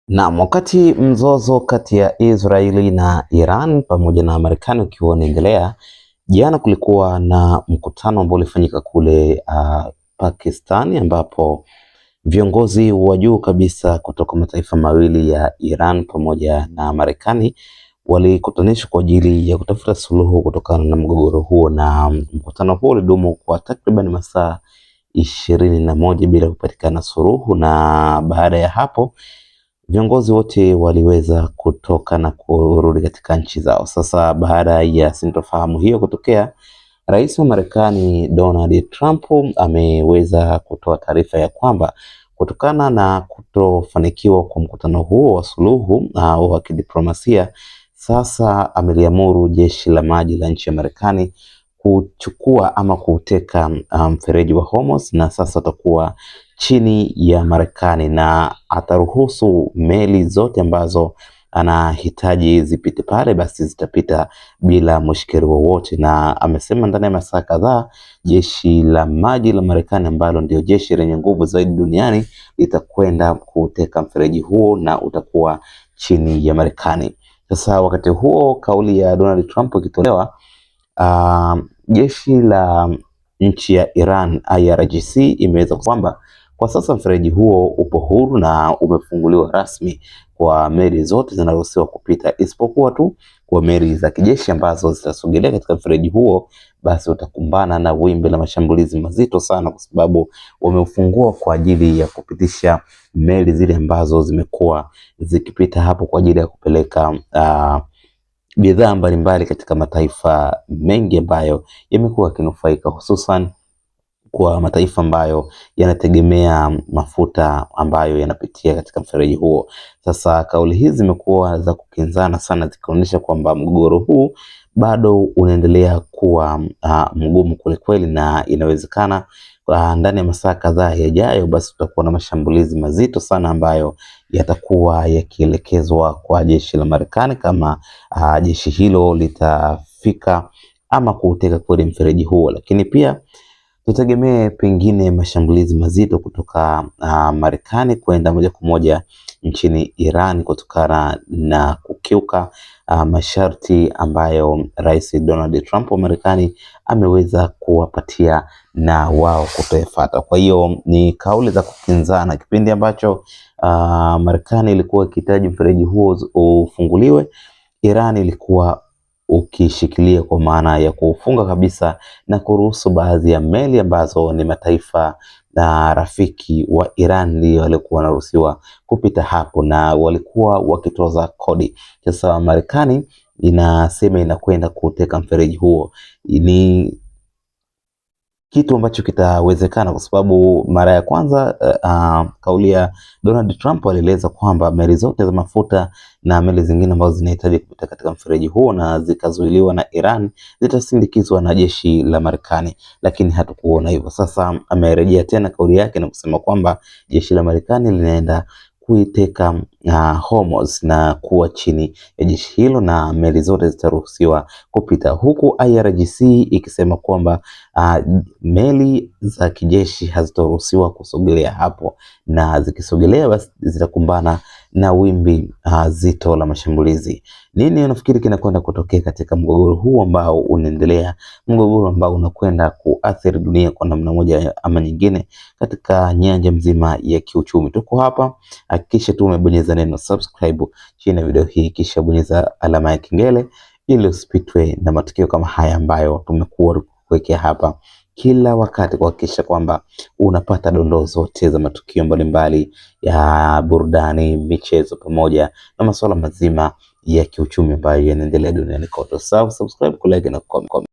Naam, wakati mzozo kati ya Israeli na Iran pamoja na Marekani ukiwa unaendelea, jana kulikuwa na mkutano ambao ulifanyika kule Pakistani, ambapo viongozi wa juu kabisa kutoka mataifa mawili ya Iran pamoja na Marekani walikutanishwa kwa ajili ya kutafuta suluhu kutokana na mgogoro huo, na mkutano huo ulidumu kwa takriban masaa 21 bila kupatikana suluhu, na baada ya hapo viongozi wote waliweza kutoka na kurudi katika nchi zao. Sasa baada ya sintofahamu hiyo kutokea, Rais wa Marekani Donald Trump ameweza kutoa taarifa ya kwamba kutokana na kutofanikiwa kwa mkutano huo wa suluhu wa kidiplomasia, sasa ameliamuru jeshi la maji la nchi ya Marekani kuchukua ama kuteka mfereji wa Hormuz, na sasa utakuwa chini ya Marekani na ataruhusu meli zote ambazo anahitaji zipite pale basi zitapita bila mushkeli wowote. Na amesema ndani ya masaa kadhaa jeshi la maji la Marekani, ambalo ndio jeshi lenye nguvu zaidi duniani, litakwenda kuteka mfereji huo na utakuwa chini ya Marekani. Sasa wakati huo kauli ya Donald Trump ikitolewa, jeshi la nchi ya Iran IRGC imeweza kwamba kwa sasa mfereji huo upo huru na umefunguliwa rasmi kwa meli zote zinaruhusiwa kupita, isipokuwa tu kwa meli za kijeshi ambazo zitasogelea katika mfereji huo, basi utakumbana na wimbi la mashambulizi mazito sana, kwa sababu wameufungua kwa ajili ya kupitisha meli zile ambazo zimekuwa zikipita hapo kwa ajili ya kupeleka bidhaa mbalimbali katika mataifa mengi ambayo yamekuwa yakinufaika, hususan kwa mataifa ambayo yanategemea mafuta ambayo yanapitia katika mfereji huo. Sasa kauli hizi zimekuwa za kukinzana sana, zikionyesha kwamba mgogoro huu bado unaendelea kuwa mgumu kwelikweli, na inawezekana ndani ya masaa kadhaa yajayo basi tutakuwa na mashambulizi mazito sana ambayo yatakuwa yakielekezwa kwa jeshi la Marekani, kama jeshi hilo litafika ama kuuteka kweli mfereji huo. Lakini pia tutegemee pengine mashambulizi mazito kutoka Marekani kwenda moja kwa moja nchini Iran kutokana na kukiuka masharti ambayo Rais Donald Trump wa Marekani ameweza kuwapatia na wao kutofuata. Kwa hiyo ni kauli za kukinzana. Kipindi ambacho Marekani ilikuwa ikihitaji mfereji huo ufunguliwe, Iran ilikuwa ukishikilia kwa maana ya kuufunga kabisa na kuruhusu baadhi ya meli ambazo ni mataifa na rafiki wa Iran ndio walikuwa wanaruhusiwa kupita hapo na walikuwa wakitoza kodi. Sasa Marekani inasema inakwenda kuteka mfereji huo. Ni kitu ambacho kitawezekana kwa sababu mara ya kwanza kauli ya Donald Trump alieleza kwamba meli zote za mafuta na meli zingine ambazo zinahitaji kupita katika mfereji huo na zikazuiliwa na Iran zitasindikizwa na jeshi la Marekani, lakini hatukuona hivyo. Sasa amerejea tena kauli yake na kusema kwamba jeshi la Marekani linaenda kuiteka Hormuz na kuwa chini ya jeshi hilo na meli zote zitaruhusiwa kupita, huku IRGC ikisema kwamba meli za kijeshi hazitaruhusiwa kusogelea hapo, na zikisogelea basi zitakumbana na wimbi zito la mashambulizi. Nini unafikiri kinakwenda kutokea katika mgogoro huu ambao unaendelea, mgogoro ambao unakwenda kuathiri dunia kwa namna moja ama nyingine katika nyanja mzima ya kiuchumi? Tuko hapa, hakikisha tu umebonyeza neno subscribe chini ya video hii, kisha bonyeza alama ya kengele ili usipitwe na matukio kama haya ambayo tumekuwa kuwekea hapa kila wakati, kuhakikisha kwamba unapata dondoo zote za matukio mbalimbali ya burudani, michezo pamoja na masuala mazima ya kiuchumi ambayo yanaendelea duniani kote. Subscribe, kulike na comment.